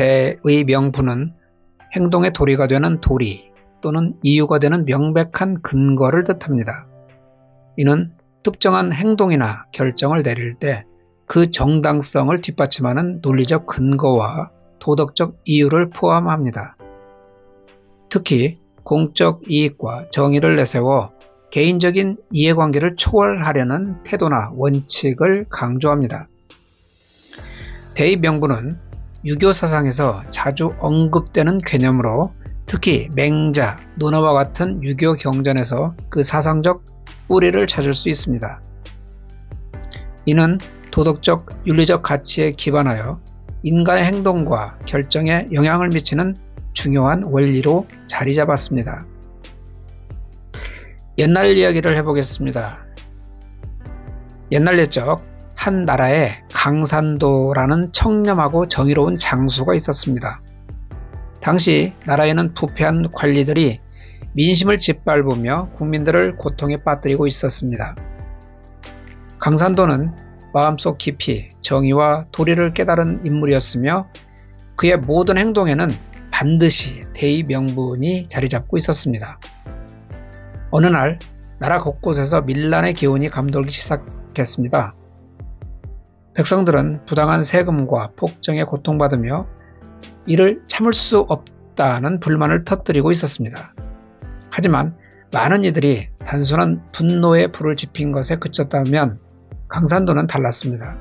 대의 명분은 행동의 도리가 되는 도리 또는 이유가 되는 명백한 근거를 뜻합니다. 이는 특정한 행동이나 결정을 내릴 때 그 정당성을 뒷받침하는 논리적 근거와 도덕적 이유를 포함합니다. 특히 공적 이익과 정의를 내세워 개인적인 이해관계를 초월하려는 태도나 원칙을 강조합니다. 대의 명분은 유교 사상에서 자주 언급되는 개념으로 특히 맹자, 논어와 같은 유교 경전에서 그 사상적 뿌리를 찾을 수 있습니다. 이는 도덕적, 윤리적 가치에 기반하여 인간의 행동과 결정에 영향을 미치는 중요한 원리로 자리 잡았습니다. 옛날 이야기를 해보겠습니다. 옛날 옛적 한 나라에 강산도라는 청렴하고 정의로운 장수가 있었습니다. 당시 나라에는 부패한 관리들이 민심을 짓밟으며 국민들을 고통에 빠뜨리고 있었습니다. 강산도는 마음속 깊이 정의와 도리를 깨달은 인물이었으며 그의 모든 행동에는 반드시 대의 명분이 자리 잡고 있었습니다. 어느 날 나라 곳곳에서 밀란의 기운이 감돌기 시작했습니다. 백성들은 부당한 세금과 폭정에 고통받으며 이를 참을 수 없다는 불만을 터뜨리고 있었습니다. 하지만 많은 이들이 단순한 분노의 불을 지핀 것에 그쳤다면 강산도는 달랐습니다.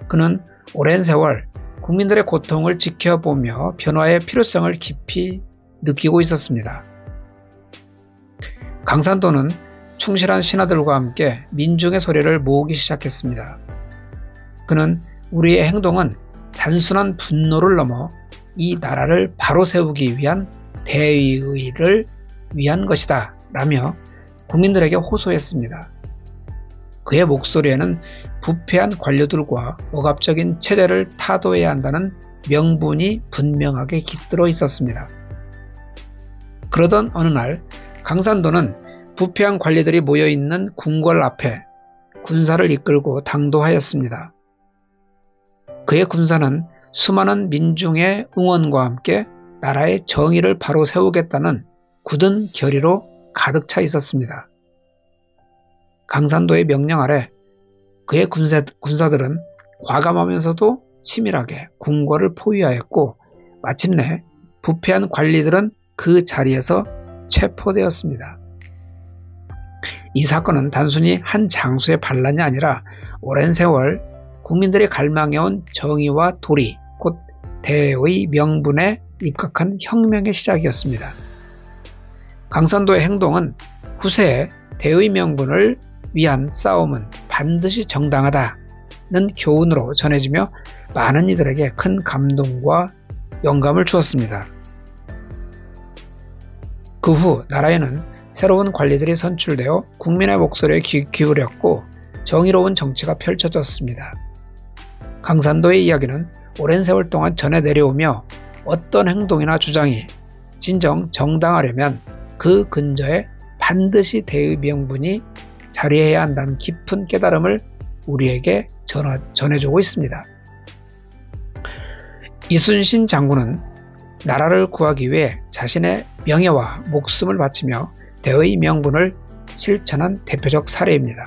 그는 오랜 세월 국민들의 고통을 지켜보며 변화의 필요성을 깊이 느끼고 있었습니다. 강산도는 충실한 신하들과 함께 민중의 소리를 모으기 시작했습니다. 그는 우리의 행동은 단순한 분노를 넘어 이 나라를 바로 세우기 위한 대의를 위한 것이다 라며 국민들에게 호소했습니다. 그의 목소리에는 부패한 관료들과 억압적인 체제를 타도해야 한다는 명분이 분명하게 깃들어 있었습니다. 그러던 어느 날 강산도는 부패한 관리들이 모여있는 궁궐 앞에 군사를 이끌고 당도하였습니다. 그의 군사는 수많은 민중의 응원과 함께 나라의 정의를 바로 세우겠다는 굳은 결의로 가득 차 있었습니다. 강산도의 명령 아래 그의 군사들은 과감하면서도 치밀하게 궁궐을 포위하였고 마침내 부패한 관리들은 그 자리에서 체포되었습니다. 이 사건은 단순히 한 장수의 반란이 아니라 오랜 세월 국민들이 갈망해온 정의와 도리, 곧 대의 명분에 입각한 혁명의 시작이었습니다. 강산도의 행동은 후세에 대의 명분을 위한 싸움은 반드시 정당하다는 교훈으로 전해지며 많은 이들에게 큰 감동과 영감을 주었습니다. 그 후 나라에는 새로운 관리들이 선출되어 국민의 목소리에 기울였고 정의로운 정치가 펼쳐졌습니다. 강산도의 이야기는 오랜 세월 동안 전해 내려오며 어떤 행동이나 주장이 진정 정당하려면 그 근저에 반드시 대의 명분이 자리해야 한다는 깊은 깨달음을 우리에게 전해주고 있습니다. 이순신 장군은 나라를 구하기 위해 자신의 명예와 목숨을 바치며 대의 명분을 실천한 대표적 사례입니다.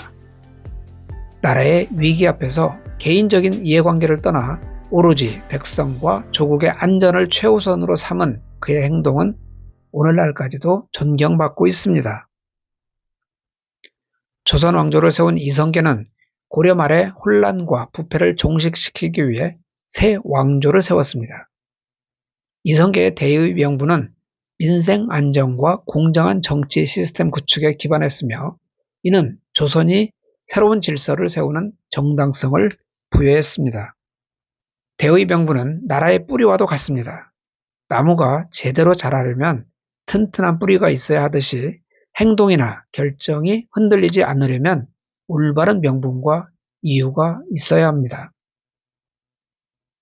나라의 위기 앞에서 개인적인 이해관계를 떠나 오로지 백성과 조국의 안전을 최우선으로 삼은 그의 행동은 오늘날까지도 존경받고 있습니다. 조선 왕조를 세운 이성계는 고려 말의 혼란과 부패를 종식시키기 위해 새 왕조를 세웠습니다. 이성계의 대의 명분은 민생 안정과 공정한 정치 시스템 구축에 기반했으며 이는 조선이 새로운 질서를 세우는 정당성을 부여했습니다. 대의 명분은 나라의 뿌리와도 같습니다. 나무가 제대로 자라려면 튼튼한 뿌리가 있어야 하듯이 행동이나 결정이 흔들리지 않으려면 올바른 명분과 이유가 있어야 합니다.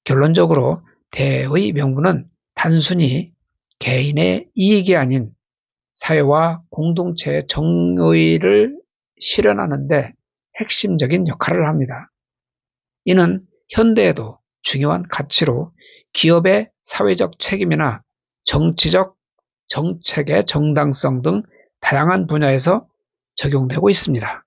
결론적으로 대의 명분은 단순히 개인의 이익이 아닌 사회와 공동체의 정의를 실현하는 데 핵심적인 역할을 합니다. 이는 현대에도 중요한 가치로 기업의 사회적 책임이나 정치적 정책의 정당성 등 다양한 분야에서 적용되고 있습니다.